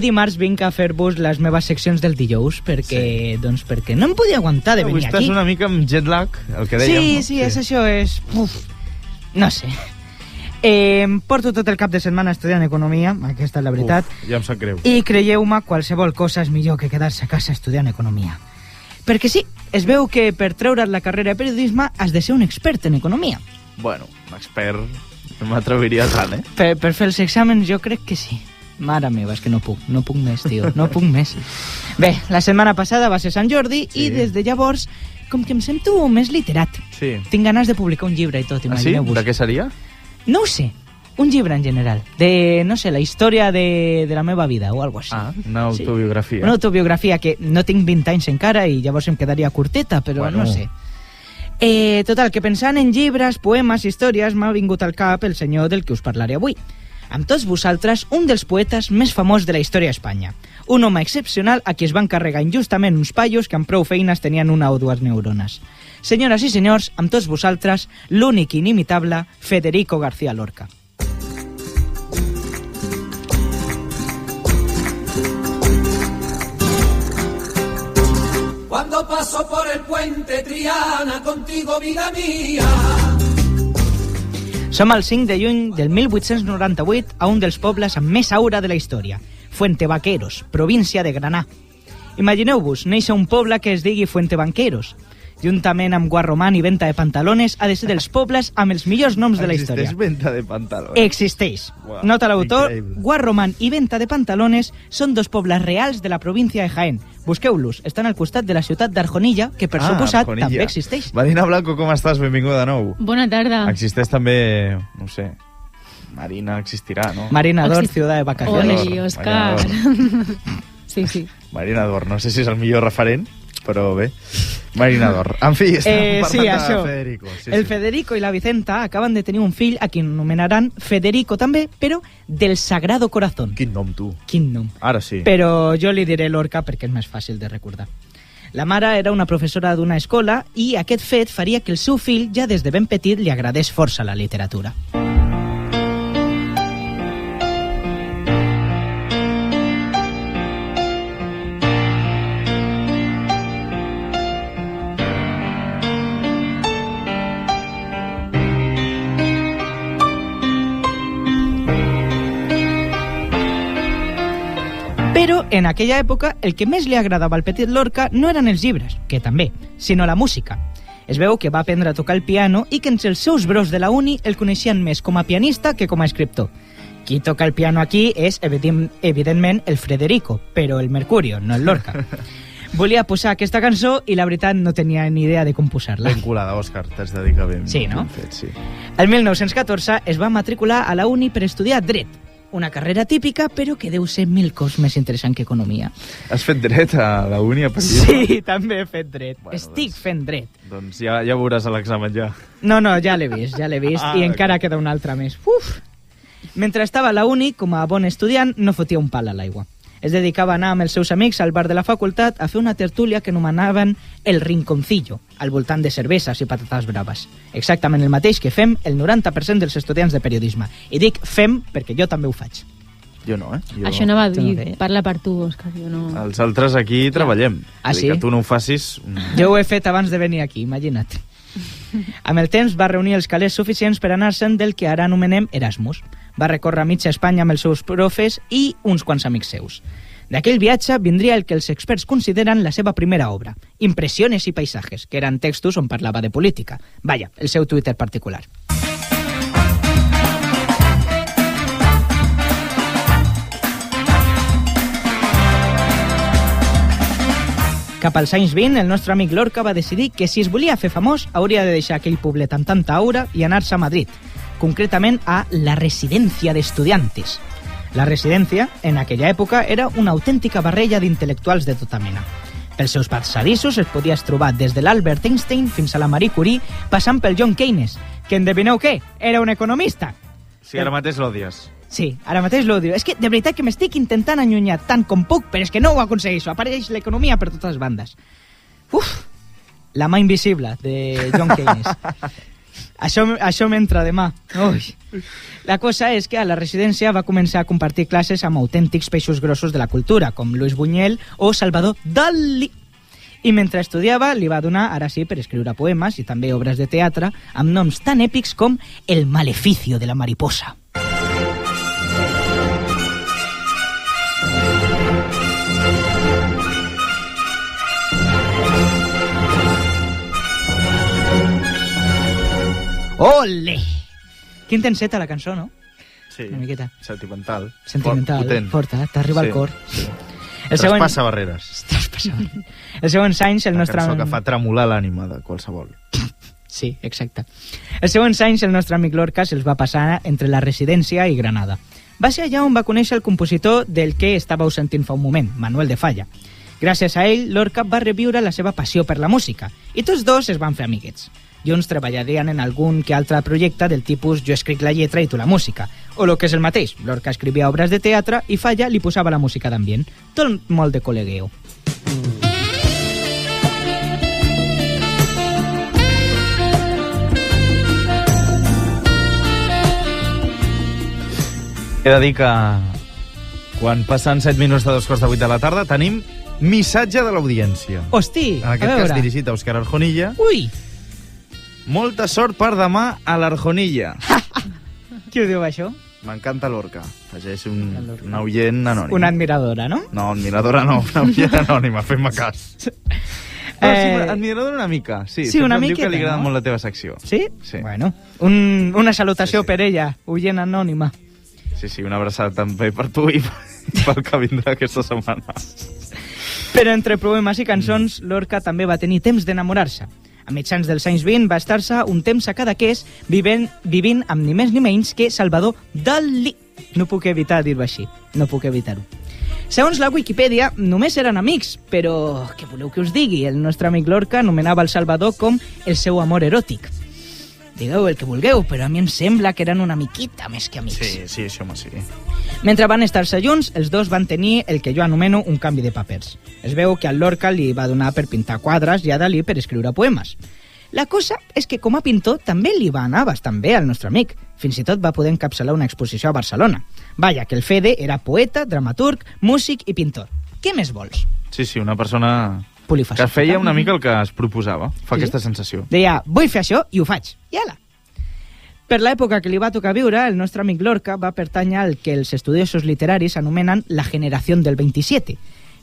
Dimarts vinc a fer-vos les meves seccions del dijous perquè no em podia aguantar de venir aquí. Estàs una mica amb jet lag, el que dèiem. Sí, és això, és... no sé. Porto tot el cap de setmana estudiant economia, aquesta és la veritat. Ja em sap greu. I creieu-me, qualsevol cosa és millor que quedar-se a casa estudiant economia. Perquè sí, es veu que per treure't la carrera de periodisme has de ser un expert en economia. Bueno, un expert no m'atreviria tant, Per fer els exàmens jo crec que sí. Mare meva, és que no puc més, tio, no puc més. Bé, la setmana passada va ser Sant Jordi i des de llavors, com que em sento més literat. Sí. Tinc ganes de publicar un llibre i tot, imagineu-vos. De què seria? No ho sé, un llibre en general, de, no sé, la història de la meva vida o alguna cosa així. Una autobiografia. Una autobiografia que no tinc 20 anys encara i llavors em quedaria curteta, però no sé. Total, que pensant en llibres, poemes, històries, m'ha vingut al cap el senyor del que us parlaré avui. Amb tots vosaltres, un dels poetes més famós de la història d'Espanya. Un home excepcional a qui es van carregar injustament uns paios que amb prou feines tenien una o dues neurones. Senyores i senyors, amb tots vosaltres, l'únic i inimitable Federico García Lorca. Cuando paso por el puente Triana contigo, vida mía. Som al 5 de juny del 1898 a un dels pobles amb més aura de la història, Fuentevaqueros, província de Granà. Imagineu-vos, néixer un poble que es digui Fuentebanqueros. Juntament amb Guarromán i Venta de Pantalones, ha de ser dels pobles amb els millors noms de la història. Existeix Venta de Pantalones? Existeix. Wow, Nota l'autor, increïble. Guarromán i Venta de Pantalones són dos pobles reals de la província de Jaén. Busqueu-los, estan al costat de la ciutat d'Arjonilla, que per suposat Arjonilla. també existeix. Marina Blanco, com estàs? Benvinguda de nou. Bona tarda. Existeix també, no sé, Marina existirà, no? Marina d'Or, ciutat de vacaciones. Oi, Òscar. Sí, sí. Marina d'Or, no sé si és el millor referent, però bé. Marina d'Or. En fi, estàvem parlant de Federico. El Federico i la Vicenta acaben de tenir un fill a qui anomenaran Federico també, però del Sagrado Corazón. Quin nom, tu. Quin nom. Ara sí. Però jo li diré Lorca perquè és més fàcil de recordar. La mare era una professora d'una escola i aquest fet faria que el seu fill ja des de ben petit li agradés força la literatura. Però en aquella època el que més li agradava al petit Lorca no eren els llibres, que també, sinó la música. Es veu que va aprendre a tocar el piano i que entre els seus bros de la uni el coneixien més com a pianista que com a escriptor. Qui toca el piano aquí és, evidentment, el Federico, però el Mercurio, no el Lorca. Volia posar aquesta cançó i la veritat no tenia ni idea de com posar-la. Ben colada, Òscar, t'has de dir que ben, Sí, no? ben fet, sí. El 1914 es va matricular a la uni per estudiar dret, una carrera típica, però que deu ser 1000 cops més interessant que economia. Has fet dret a la uni a París? Sí, també he fet dret. Bueno, Estic fent dret. Doncs ja veuràs a l'examen ja. No, ja l'he vist, i encara queda un altre més. Uf! Mentre estava a la uni, com a bon estudiant, no fotia un pal a l'aigua. Es dedicava a anar amb els seus amics al bar de la facultat a fer una tertúlia que anomenaven el Rinconcillo, al voltant de cerveses i patates braves. Exactament el mateix que fem el 90% dels estudiants de periodisme. I dic fem perquè jo també ho faig. Jo no, Això no va dir, també. parla per tu, Òscar, jo no... Els altres aquí treballem. Ah, Vull dir sí? que tu no ho facis... Jo ho he fet abans de venir aquí, imagina't. Amb el temps va reunir els calés suficients per anar-se'n del que ara anomenem Erasmus. Va recórrer mitja Espanya amb els seus profes i uns quants amics seus. D'aquell viatge vindria el que els experts consideren la seva primera obra, Impressiones i paisajes, que eren textos on parlava de política. Vaja, el seu Twitter particular. Cap als anys 20, el nostre amic Lorca va decidir que si es volia fer famós hauria de deixar aquell poblet amb tanta aura i anar-se a Madrid, concretament a la Residencia de Estudiantes. La residència, en aquella època, era una autèntica barreja d'intel·lectuals de tota mena. Pels seus passadissos es podies trobar des de l'Albert Einstein fins a la Marie Curie, passant pel John Keynes, que endevineu què? Era un economista. Sí, ara mateix l'odies. Sí, ara mateix l'odio. És que de veritat que m'estic intentant allunyar tant com puc, però és que no ho aconsegueixo. Apareix l'economia per totes bandes. Uf, la mà invisible de John Keynes. Això m'entra demà. Ui. La cosa és que a la residència va començar a compartir classes amb autèntics peixos grossos de la cultura, com Luis Buñuel o Salvador Dalí. I mentre estudiava li va donar, ara sí, per escriure poemes i també obres de teatre amb noms tan èpics com El maleficio de la mariposa. Ole! Quin tenseta la cançó, no? Sí, una miqueta. Sentimental. Sentimental, Potent. forta, t'arriba al cor. Sí. El següent... Traspassa barreres. Els següents anys el nostre... La cançó que fa tremolar l'ànima de qualsevol. Sí, exacte. Els següents anys el nostre amic Lorca se'ls va passar entre la residència i Granada. Va ser allà on va conèixer el compositor del que estàveu sentint fa un moment, Manuel de Falla. Gràcies a ell, Lorca va reviure la seva passió per la música i tots dos es van fer amiguets. Junts treballarien en algun que altre projecte del tipus jo escric la lletra i tu la música. O el que és el mateix, Lorca escrivia obres de teatre i Falla li posava la música d'ambient. Tot molt de col·legueo. He de dir que quan passen 7 minuts de 2:08 de la tarda tenim missatge de l'audiència. Hosti, en aquest cas dirigit a Òscar Arjonilla. Ui! Molta sort per demà a l'Arjonilla. Qui ho diu, això? M'encanta l'Orca. Afegeix una oient anònima. Una admiradora, no? No, admiradora no, una oient anònima, fem-me cas. No, sí, admiradora una mica. Sí, una mica. Diu miqueta, que li agrada no? molt la teva secció. Sí? Sí. Bueno, una salutació Sí. per ella, oient anònima. Sí, una abraçada també per tu i pel que vindrà aquesta setmana. Però entre poemes i cançons, Lorca també va tenir temps d'enamorar-se. A mitjans dels anys 20 va estar-se un temps a Cadaqués vivint amb ni més ni menys que Salvador Dalí. No puc evitar dir-ho així, no puc evitar-ho. Segons la Wikipedia, només eren amics, però què voleu que us digui? El nostre amic Lorca anomenava el Salvador com el seu amor eròtic. Digueu el que vulgueu, però a mi em sembla que eren una miquita més que amics. Sí, això home, sí. Mentre van estar-se junts, els dos van tenir el que jo anomeno un canvi de papers. Es veu que al Lorca li va donar per pintar quadres i a Dalí per escriure poemes. La cosa és que com a pintor també li va anar bastant bé al nostre amic. Fins i tot va poder encapçalar una exposició a Barcelona. Vaja, que el Fede era poeta, dramaturg, músic i pintor. Què més vols? Sí, una persona polifacètica. Que feia una mica el que es proposava. Fa Sí. aquesta sensació. Deia, vull fer això i ho faig. I ala! Per l'època que li va tocar viure, el nostre amic Lorca va pertànyer al que els estudiosos literaris anomenen la generació del 27.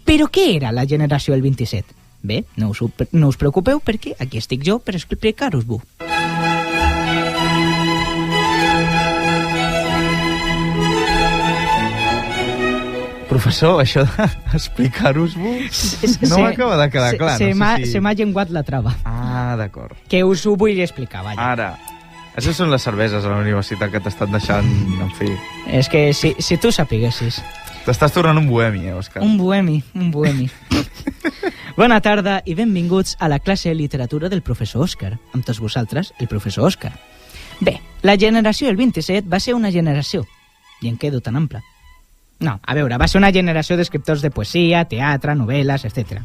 Però què era la generació del 27? Bé, no us preocupeu perquè aquí estic jo per explicar-vos-ho. Professor, això d'explicar-vos-ho no m'acaba de quedar clar. Se m'ha llenguat la trava. Ah, d'acord. Que us ho vull explicar, vaja. Ara, això són les cerveses a la universitat que t'estan deixant, en fi. És que si tu sapiguessis. T'estàs tornant un bohemi, Òscar. Un bohemi. Bona tarda i benvinguts a la classe de literatura del professor Òscar. Amb tots vosaltres, el professor Òscar. Bé, la generació del 27 va ser una generació. I en quedo tan ampla. No, a veure, va ser una generació d'escriptors de poesia, teatre, novel·les, etc.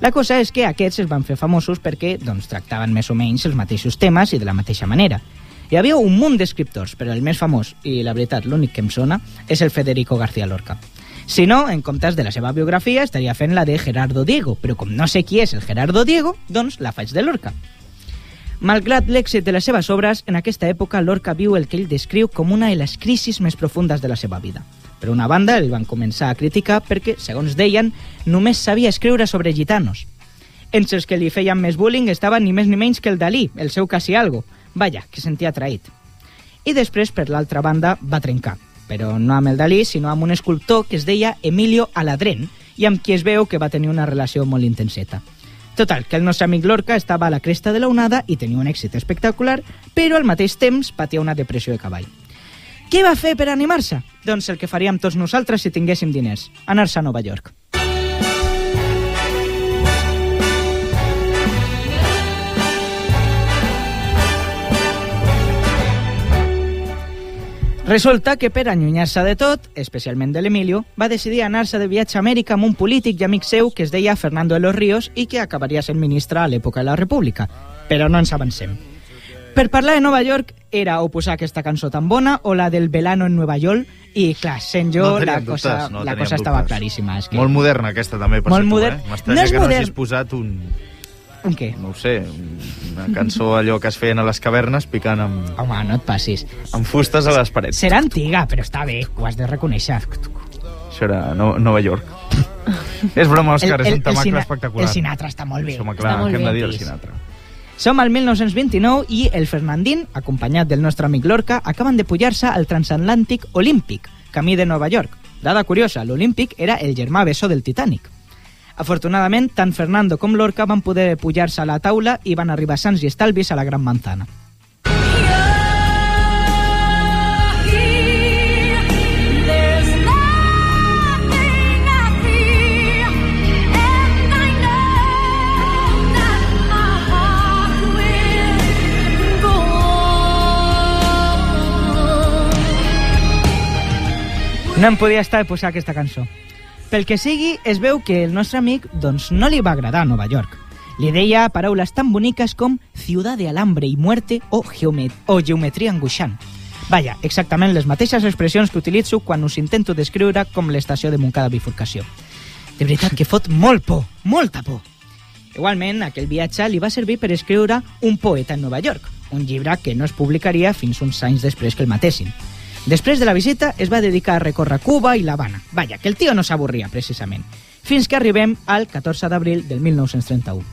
La cosa és que aquests es van fer famosos perquè tractaven més o menys els mateixos temes i de la mateixa manera. Hi havia un munt d'escriptors, però el més famós, i la veritat l'únic que em sona, és el Federico García Lorca. Si no, en comptes de la seva biografia, estaria fent la de Gerardo Diego, però com no sé qui és el Gerardo Diego, doncs la faig de Lorca. Malgrat l'èxit de les seves obres, en aquesta època Lorca viu el que ell descriu com una de les crisis més profundes de la seva vida. Per una banda, el van començar a criticar perquè, segons deien, només sabia escriure sobre gitanos. Entre els que li feien més bullying estava ni més ni menys que el Dalí, el seu casi algo. Vaja, que sentia traït. I després, per l'altra banda, va trencar. Però no amb el Dalí, sinó amb un escultor que es deia Emilio Aladrén i amb qui es veu que va tenir una relació molt intenseta. Total, que el nostre amic Lorca estava a la cresta de la onada i tenia un èxit espectacular, però al mateix temps patia una depressió de cavall. Què va fer per animar-se? Doncs el que faríem tots nosaltres si tinguéssim diners, anar-se a Nova York. Resulta que per allunyar-se de tot, especialment de l'Emilio, va decidir anar-se de viatge a Amèrica amb un polític i amic seu que es deia Fernando de los Ríos i que acabaria sent ministre a l'època de la República. Però no ens avancem. Per parlar de Nova York era o posar aquesta cançó tan bona o la del Velano en Nueva York i, clar, sent jo, la cosa estava claríssima. És que... Molt moderna aquesta també, per molt ser tu, modern. M'estranya que no hagis posat un... Un què? No ho sé, una cançó allò que es feien a les cavernes picant amb... Home, no et passis. Amb fustes a les parets. Serà antiga, però està bé, ho has de reconèixer. Això era Nova York. És broma, Òscar, és un temacle espectacular. El Sinatra està molt bé. Home, clar, què hem de dir el Sinatra? Som al 1929 i el Fernandín, acompanyat del nostre amic Lorca, acaben de pujar-se al transatlàntic Olímpic, camí de Nova York. Dada curiosa, l'Olímpic era el germà bessó del Titanic. Afortunadament, tant Fernando com Lorca van poder pujar-se a la taula i van arribar sans i estalvis a la Gran Manzana. No em podia estar de posar aquesta cançó. Pel que sigui, es veu que el nostre amic doncs, no li va agradar Nova York. Li deia paraules tan boniques com ciutat de alambre i muerte o geometria angoixant. Vaja, exactament les mateixes expressions que utilitzo quan us intento descriure com l'estació de Montcada Bifurcació. De veritat que fot molt por, molta por. Igualment, aquell viatge li va servir per escriure Un poeta en Nova York, un llibre que no es publicaria fins uns anys després que el matessin. Després de la visita es va dedicar a recórrer Cuba i l'Havana. Vaja, que el tio no s'avorria, precisament. Fins que arribem al 14 d'abril del 1931.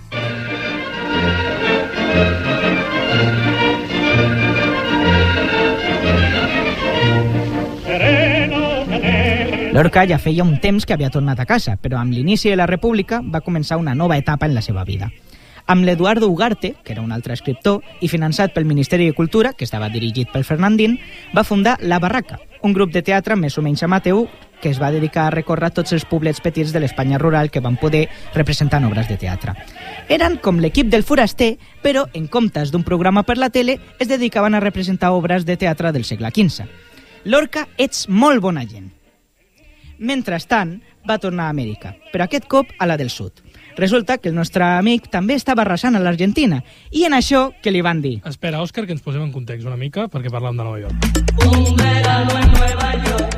Lorca ja feia un temps que havia tornat a casa, però amb l'inici de la República va començar una nova etapa en la seva vida. Amb l'Eduardo Ugarte, que era un altre escriptor, i finançat pel Ministeri de Cultura, que estava dirigit pel Fernandín, va fundar La Barraca, un grup de teatre més o menys amateur que es va dedicar a recórrer tots els poblets petits de l'Espanya rural que van poder representar obres de teatre. Eren com l'equip del Foraster, però en comptes d'un programa per la tele, es dedicaven a representar obres de teatre del segle XV. Lorca, ets molt bona gent. Mentrestant, va tornar a Amèrica, però aquest cop a la del sud. Resulta que el nostre amic també estava arrasant a l'Argentina. I en això, què li van dir? Espera, Òscar, que ens posem en context una mica, perquè parlàvem de Nova York. Un verano en Nueva York.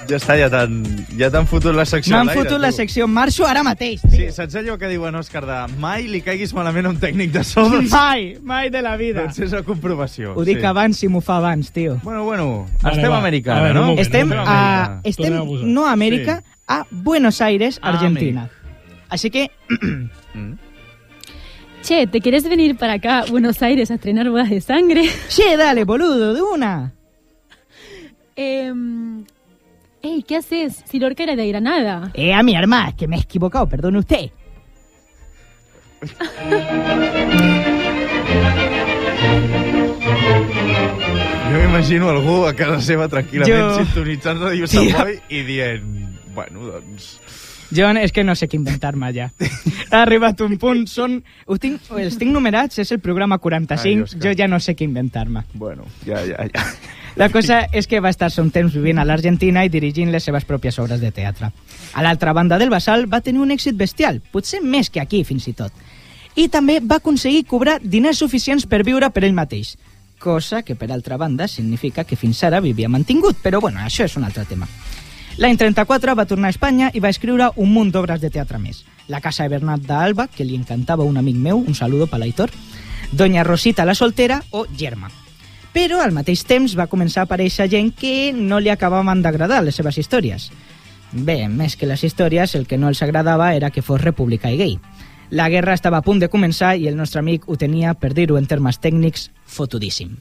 Ja està, ja t'han fotut la secció a M'han l'aire. fotut la secció, marxo ara mateix. Sí, saps allò que diuen, Òscar, de mai li caiguis malament a un tècnic de so? Mai de la vida. Doncs és la comprovació. Ho dic abans si m'ho fa abans, tio. Bueno, Vale, estem va. a Amèrica, A veure, no? un moment. Estem Tornem a posar. no a Amèrica, a Buenos Aires, Ah, Argentina. Así que, Che, ¿te quieres venir para acá, Buenos Aires, a estrenar Bodas de Sangre? sí, dale, boludo, de una. Ey, ¿qué haces? Si Lorca era de Granada. A mi hermana, que me he equivocado, perdone usted. Jo m'imagino algú a casa seva tranquil·lament Jo- sintonitzant Ràdio Tio. Savoy i dient... Bueno, doncs... Jo és que no sé què inventar-me ja. Ha arribat un punt, els tinc numerats, és el programa 45, Ai, Òscar. jo ja no sé què inventar-me. Bueno, ja. La cosa és que va estar-se un temps vivint a l'Argentina i dirigint les seves pròpies obres de teatre. A l'altra banda del Basal va tenir un èxit bestial, potser més que aquí fins i tot. I també va aconseguir cobrar diners suficients per viure per ell mateix, cosa que per altra banda significa que fins ara vivia mantingut, però bueno, això és un altre tema. L'any 34 va tornar a Espanya i va escriure un munt d'obres de teatre més. La casa de Bernat d'Alba, que li encantava un amic meu, un saludo per l'Aitor, Doña Rosita la soltera o Germa. Però al mateix temps va començar a aparèixer gent que no li acabaven d'agradar les seves històries. Bé, més que les històries, el que no els agradava era que fos republicà i gay. La guerra estava a punt de començar i el nostre amic ho tenia, per dir-ho en termes tècnics, fotudíssim.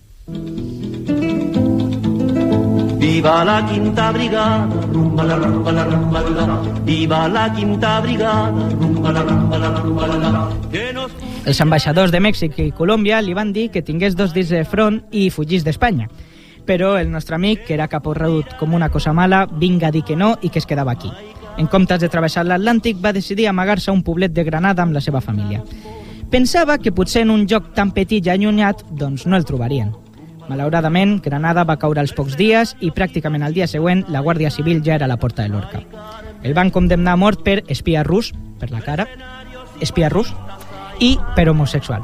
Viva la quinta brigada, rumba la rumba la rumba la. Viva la quinta brigada, rumba la rumba la rumba la. Que nos... Els ambaixadors de Mèxic i Colòmbia li van dir que tingués 2 dies de front i fugís d'Espanya. Però el nostre amic, que era caporregut com una cosa mala, vinga a dir que no i que es quedava aquí. En comptes de travessar l'Atlàntic, va decidir amagar-se a un poblet de Granada amb la seva família. Pensava que potser en un lloc tan petit i allunyat, doncs no el trobarien. Malauradament, Granada va caure als pocs dies i pràcticament al dia següent la Guàrdia Civil ja era a la porta de Lorca. El van condemnar a mort per espia rus, per la cara, espia rus, i per homosexual.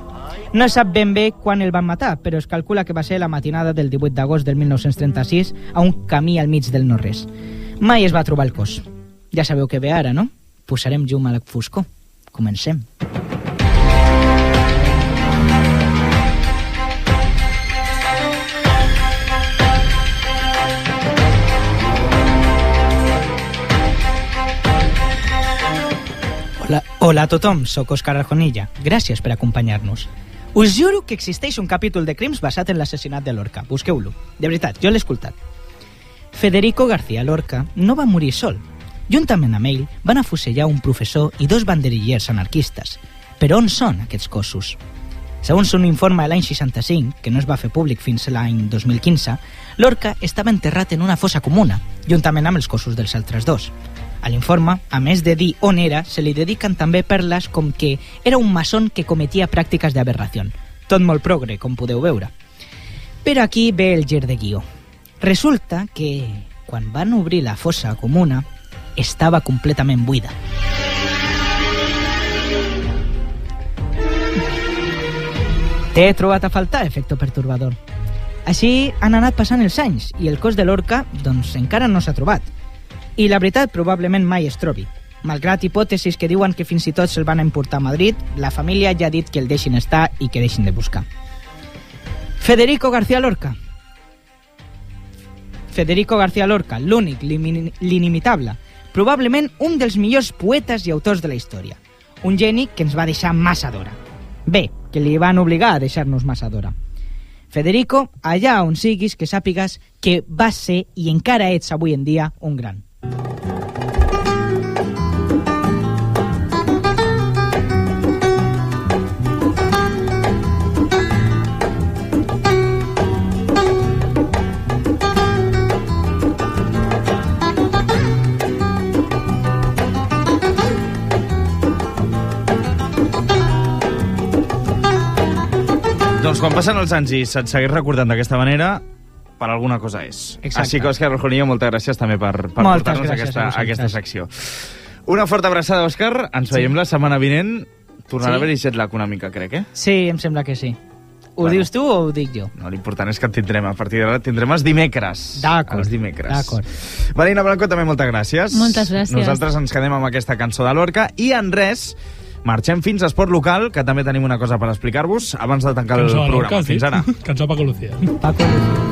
No es sap ben bé quan el van matar, però es calcula que va ser la matinada del 18 d'agost del 1936 a un camí al mig del no-res. Mai es va trobar el cos. Ja sabeu què ve ara, no? Posarem llum a la foscor. Comencem. Hola a tothom, sóc Òscar Arjonilla. Gràcies per acompanyar-nos. Us juro que existeix un capítol de crims basat en l'assassinat de Lorca. Busqueu-lo. De veritat, jo l'he escoltat. Federico García Lorca no va morir sol. Juntament amb ell van afusellar un professor i 2 banderillers anarquistes. Però on són aquests cossos? Segons un informe de l'any 65, que no es va fer públic fins a l'any 2015, Lorca estava enterrat en una fossa comuna, juntament amb els cossos dels altres 2. A l'informe, a més de dir on era, se li dediquen també perles com que era un maçon que cometia pràctiques d'aberració. Tot molt progre, com podeu veure. Però aquí ve el gir de guió. Resulta que, quan van obrir la fossa comuna, estava completament buida. T'he trobat a faltar, efecte pertorbador. Així han anat passant els anys i el cos de Lorca, doncs, encara no s'ha trobat. I la veritat, probablement mai es trobi. Malgrat hipòtesis que diuen que fins i tot se'l van emportar a Madrid, la família ja ha dit que el deixin estar i que deixin de buscar. Federico García Lorca. Federico García Lorca, l'únic, l'inimitable, probablement un dels millors poetes i autors de la història. Un geni que ens va deixar massa d'hora. Bé, que li van obligar a deixar-nos massa d'hora. Federico, allà on siguis, que sàpigues que vas ser i encara ets avui en dia un gran. Doncs quan passen els anys i se't segueix recordant d'aquesta manera, per alguna cosa és. Exacte. Així que, Òscar Arjonilla, moltes gràcies també per portar-nos aquesta secció. Una forta abraçada, Òscar. Ens veiem la setmana vinent. Tornarà a haver-hi jet lag una mica, crec, eh? Sí, em sembla que sí. Ho dius tu o ho dic jo? No, l'important és que et tindrem. A partir d'ara tindrem els dimecres. D'acord. Els dimecres. D'acord. Marina Blanco, també moltes gràcies. Moltes gràcies. Nosaltres ens quedem amb aquesta cançó de Lorca i en res marxem fins a Esport Local, que també tenim una cosa per explicar-vos abans de tancar el programa. Fins ara. Cançó Paco Lucía. Paco Lucía.